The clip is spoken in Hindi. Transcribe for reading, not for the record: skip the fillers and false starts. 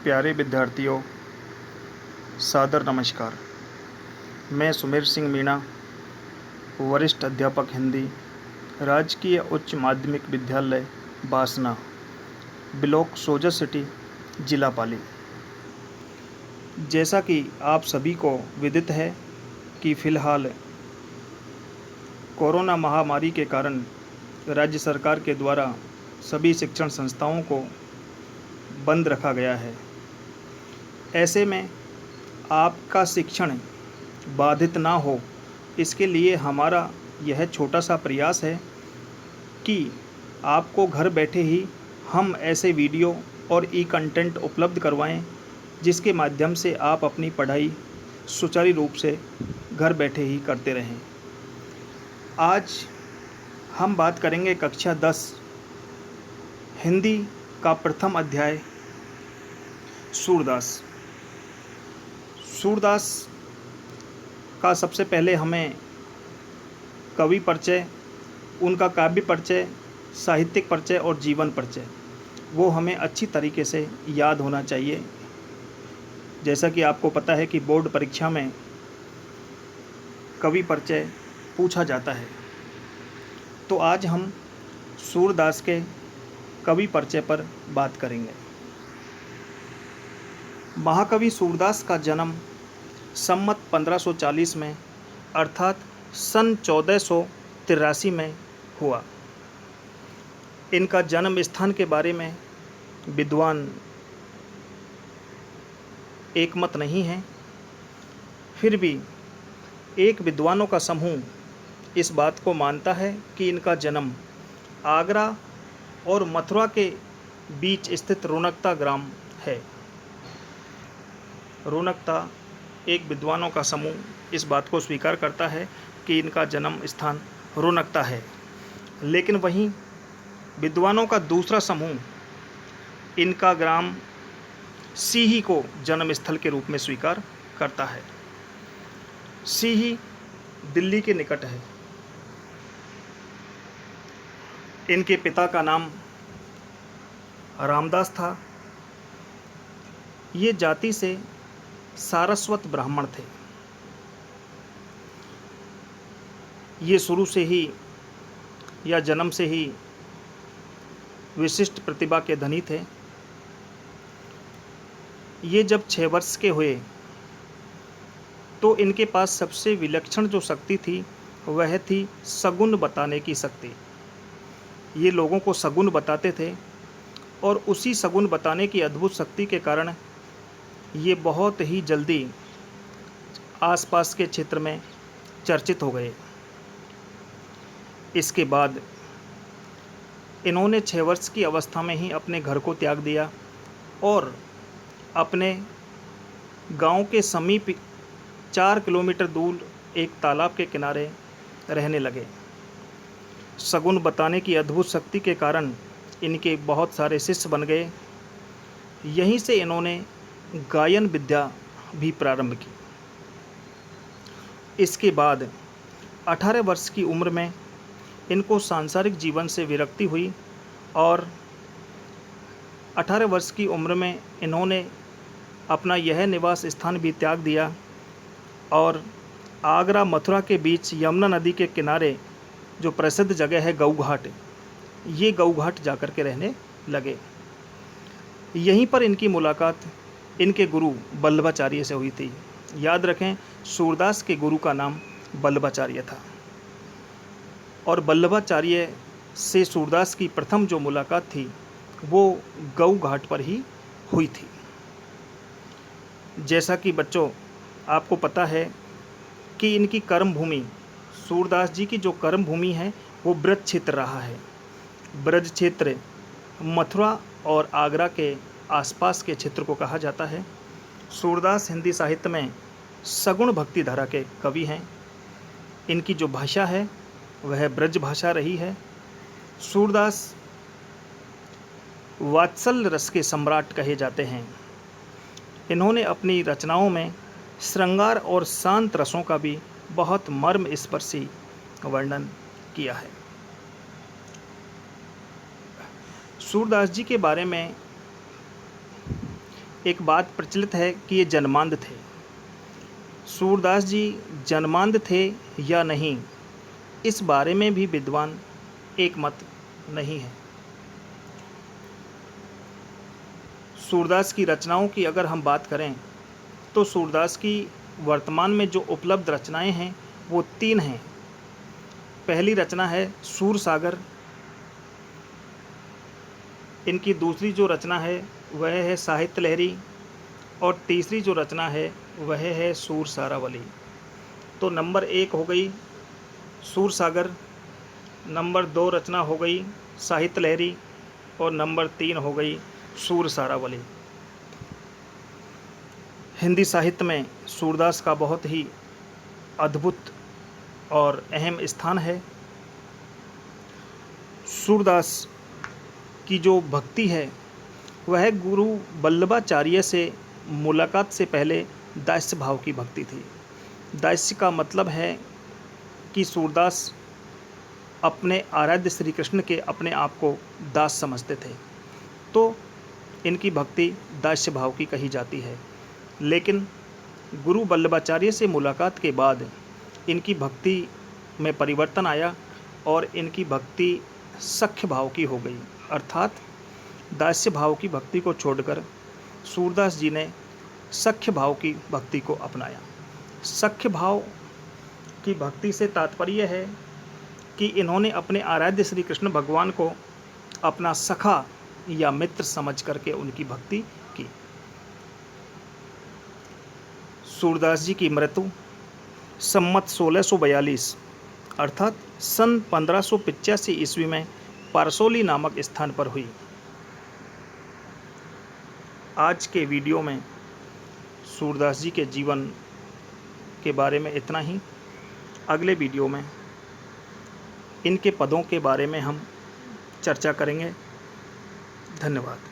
प्यारे विद्यार्थियों, सादर नमस्कार। मैं सुमेर सिंह मीणा, वरिष्ठ अध्यापक हिंदी, राजकीय उच्च माध्यमिक विद्यालय बासना, ब्लॉक सोजत सिटी, जिला पाली। जैसा कि आप सभी को विदित है कि फ़िलहाल कोरोना महामारी के कारण राज्य सरकार के द्वारा सभी शिक्षण संस्थाओं को बंद रखा गया है। ऐसे में आपका शिक्षण बाधित ना हो, इसके लिए हमारा यह छोटा सा प्रयास है कि आपको घर बैठे ही हम ऐसे वीडियो और ई कंटेंट उपलब्ध करवाएं, जिसके माध्यम से आप अपनी पढ़ाई सुचारू रूप से घर बैठे ही करते रहें। आज हम बात करेंगे कक्षा 10 हिंदी का प्रथम अध्याय सूरदास। सूरदास का सबसे पहले हमें कवि परिचय, उनका काव्य परिचय, साहित्यिक परिचय और जीवन परिचय वो हमें अच्छी तरीके से याद होना चाहिए। जैसा कि आपको पता है कि बोर्ड परीक्षा में कवि परिचय पूछा जाता है, तो आज हम सूरदास के कवि परिचय पर बात करेंगे। महाकवि सूरदास का जन्म संमत 1540 में अर्थात सन 1483 में हुआ। इनका जन्म स्थान के बारे में विद्वान एकमत नहीं है। फिर भी एक विद्वानों का समूह इस बात को मानता है कि इनका जन्म आगरा और मथुरा के बीच स्थित रोनकता ग्राम है। रोनकता एक विद्वानों का समूह इस बात को स्वीकार करता है कि इनका जन्म स्थान रोनकता है, लेकिन वहीं विद्वानों का दूसरा समूह इनका ग्राम सीही को जन्म स्थल के रूप में स्वीकार करता है। सीही दिल्ली के निकट है। इनके पिता का नाम रामदास था। ये जाति से सारस्वत ब्राह्मण थे। ये शुरू से ही या जन्म से ही विशिष्ट प्रतिभा के धनी थे। ये जब 6 वर्ष के हुए तो इनके पास सबसे विलक्षण जो शक्ति थी वह थी सगुन बताने की शक्ति। ये लोगों को सगुन बताते थे और उसी सगुन बताने की अद्भुत शक्ति के कारण ये बहुत ही जल्दी आसपास के क्षेत्र में चर्चित हो गए। इसके बाद इन्होंने 6 वर्ष की अवस्था में ही अपने घर को त्याग दिया और अपने गांव के समीप 4 किलोमीटर दूर एक तालाब के किनारे रहने लगे। सगुन बताने की अद्भुत शक्ति के कारण इनके बहुत सारे शिष्य बन गए। यहीं से इन्होंने गायन विद्या भी प्रारंभ की। इसके बाद 18 वर्ष की उम्र में इनको सांसारिक जीवन से विरक्ति हुई और 18 वर्ष की उम्र में इन्होंने अपना यह निवास स्थान भी त्याग दिया और आगरा मथुरा के बीच यमुना नदी के किनारे जो प्रसिद्ध जगह है गऊ घाट, ये गऊ घाट जाकर के रहने लगे। यहीं पर इनकी मुलाकात इनके गुरु बल्लभाचार्य से हुई थी। याद रखें, सूरदास के गुरु का नाम बल्लभाचार्य था और बल्लभाचार्य से सूरदास की प्रथम जो मुलाकात थी वो गऊ घाट पर ही हुई थी। जैसा कि बच्चों आपको पता है कि इनकी कर्म भूमि, सूरदास जी की जो कर्म भूमि है वो ब्रज क्षेत्र रहा है। ब्रज क्षेत्र मथुरा और आगरा के आसपास के क्षेत्र को कहा जाता है। सूरदास हिंदी साहित्य में सगुण भक्ति धारा के कवि हैं। इनकी जो भाषा है वह ब्रज भाषा रही है। सूरदास वात्सल रस के सम्राट कहे जाते हैं। इन्होंने अपनी रचनाओं में श्रृंगार और शांत रसों का भी बहुत मर्म स्पर्शी वर्णन किया है। सूरदास जी के बारे में एक बात प्रचलित है कि ये जन्मांध थे। सूरदास जी जन्मांध थे या नहीं, इस बारे में भी विद्वान एक मत नहीं है। सूरदास की रचनाओं की अगर हम बात करें तो सूरदास की वर्तमान में जो उपलब्ध रचनाएं हैं वो 3 हैं। पहली रचना है सूर सागर, इनकी दूसरी जो रचना है वह है साहित्य लहरी, और तीसरी जो रचना है वह है सूर सारावली। तो नंबर 1 हो गई सूर सागर, नंबर 2 रचना हो गई साहित्य लहरी, और नंबर 3 हो गई सूर सारावली। हिंदी साहित्य में सूरदास का बहुत ही अद्भुत और अहम स्थान है। सूरदास की जो भक्ति है वह गुरु वल्लभाचार्य से मुलाकात से पहले दास्य भाव की भक्ति थी। दास्य का मतलब है कि सूरदास अपने आराध्य श्री कृष्ण के अपने आप को दास समझते थे, तो इनकी भक्ति दास्य भाव की कही जाती है। लेकिन गुरु वल्लभाचार्य से मुलाकात के बाद इनकी भक्ति में परिवर्तन आया और इनकी भक्ति सख्य भाव की हो गई, अर्थात दास्य भाव की भक्ति को छोड़कर सूरदास जी ने सख्य भाव की भक्ति को अपनाया। सख्य भाव की भक्ति से तात्पर्य है कि इन्होंने अपने आराध्य श्री कृष्ण भगवान को अपना सखा या मित्र समझ करके उनकी भक्ति की। सूरदास जी की मृत्यु सम्मत 1642 अर्थात सन 1585 ईस्वी में पारसोली नामक स्थान पर हुई। आज के वीडियो में सूरदास जी के जीवन के बारे में इतना ही। अगले वीडियो में इनके पदों के बारे में हम चर्चा करेंगे। धन्यवाद।